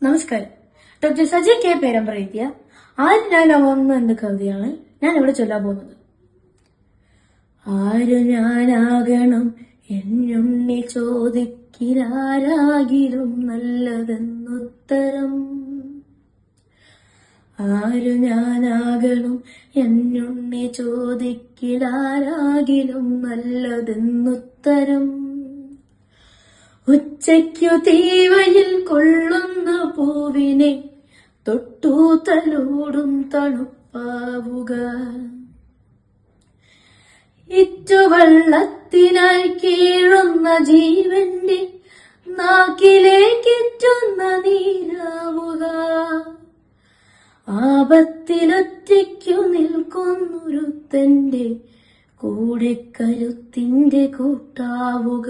നമസ്കാരം. Doctor Saji K Perambra എഴുതിയ ആര് ഞാനാവുന്ന എന്ന കവിതയാണ് ഞാൻ ഇവിടെ ചൊല്ലാൻ പോകുന്നത്. ആരു ഞാനാകണം എന്നുണ്ണി ചോദിക്കിലാരാകിലും നല്ലതെന്നുത്തരം. ആരു ഞാനാകണം എന്നുണ്ണി ചോദിക്കിലാരാകിലും നല്ലതെന്നുത്തരം. ഉച്ചയ്ക്കു തീവയിൽ കൊള്ളുന്ന പൂവിനെ തൊട്ടു തലോടും തണുപ്പാവുക. ഇറ്റുവെള്ളത്തിനായി കീഴുന്ന ജീവന്റെ നാക്കിലേക്കിറ്റുന്ന നീരാവുക. ആപത്തിലൊറ്റയ്ക്കു നിൽക്കുന്നൊരുത്തന്റെ കൂടെ കരുത്തിന്റെ കൂട്ടാവുക.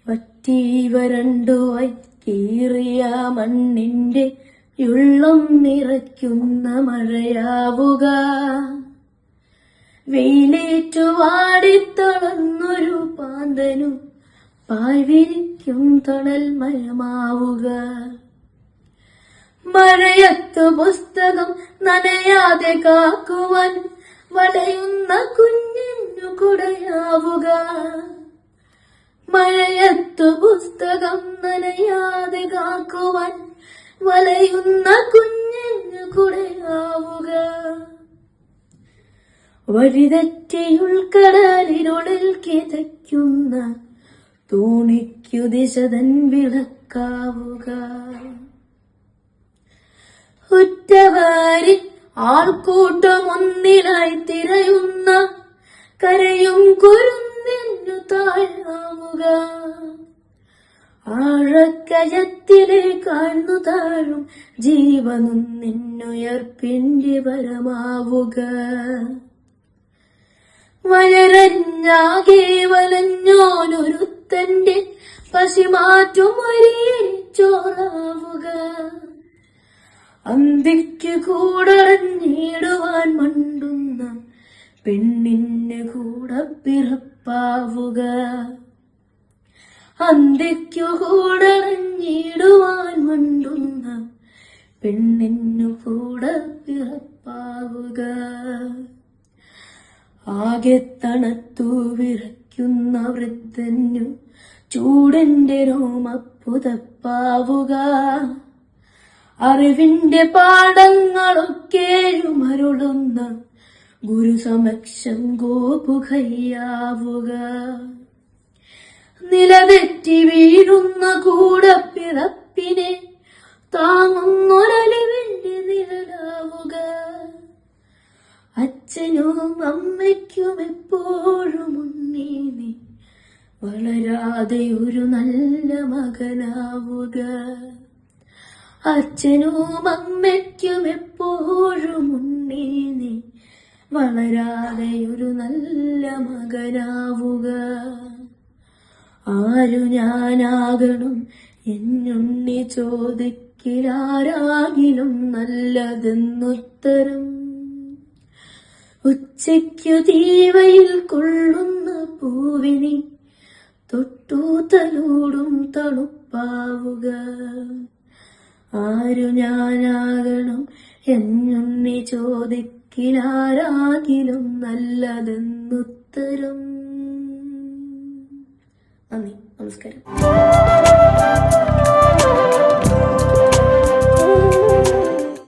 വറ്റി വരണ്ടുവായി കീറിയ മണ്ണിന്റെ ഉള്ളം നിറയ്ക്കുന്ന മഴയാവുക. വെയിലേറ്റു വാടിത്തളർന്നൊരു പാന്തനു പാഴ്വിരിക്കും തണൽ മരമാവുക. മഴയത്ത് പുസ്തകം നനയാതെ കാക്കുവാൻ വലയുന്ന കുഞ്ഞിനു കുടയാവുക. മഴയത്തു പുസ്തകം നനയാതെ കാക്കുവാൻ വലയുന്ന കുഞ്ഞിനു കുടയാവുക. വഴിതെറ്റിയുൾക്കടലിനുള്ളിൽ കിതയ്ക്കുന്ന തോണിക്കു ദിശതൻ വിളക്കാവുക. ഉറ്റവാരി ആൾക്കൂട്ടം ഒന്നിനായി തിരയുന്ന കരയും കുരുന്നിനു താഴാവുക. ആഴക്കയത്തിലെ കാഴ്ന്നു താഴും ജീവനും നിന്നുയർപ്പിന്റെ പരമാവുക. വയറഞ്ഞാകെ വലഞ്ഞോനൊരുത്തന്റെ പശിമാറ്റും ചോറാവുക. അന്തിക്ക് കൂടറഞ്ഞിടുവാൻ മണ്ടുന്ന പെണ്ണിന് കൂടെ പിറപ്പാവുക. അന്തിക്കു കൂടറഞ്ഞിടുവാൻ മണ്ടുന്ന പെണ്ണിനു കൂടെ പിറപ്പാവുക. ആകെ തണുത്തു വിറയ്ക്കുന്ന വൃദ്ധനു ചൂടന്റെ രോമപ്പുതപ്പാവുക. അറിവിന്റെ പാഠങ്ങളൊക്കെയും അരുളുന്ന ഗുരുസമക്ഷം ഗോപുകയ്യാവുക. നിലതെറ്റി വീഴുന്ന കൂടപ്പിറപ്പിനെ താങ്ങുന്നൊരലിവിന്റെ നിഴലാവുക. അച്ഛനും അമ്മയ്ക്കും എപ്പോഴും ഉണ്ണീനി വളരാതെ ഒരു നല്ല മകനാവുക. അച്ഛനും അമ്മയ്ക്കും എപ്പോഴും ഉണ്ണീനി വളരാതെ ഒരു നല്ല മകനാവുക. ആരു ഞാനാകണം എന്നുണ്ണി ചോദിക്കിലാരാകിലും നല്ലതെന്നുത്തരം. ഉച്ചയ്ക്കു തീവയിൽ കൊള്ളുന്ന പൂവിനെ തൊട്ടു തലോടും തണുപ്പാവുക. ആരു ഞാനാകണം എന്നുണ്ണി ചോദിക്കിലാരാകിലും നല്ലതെന്നുത്തരം. നന്ദി, നമസ്കാരം.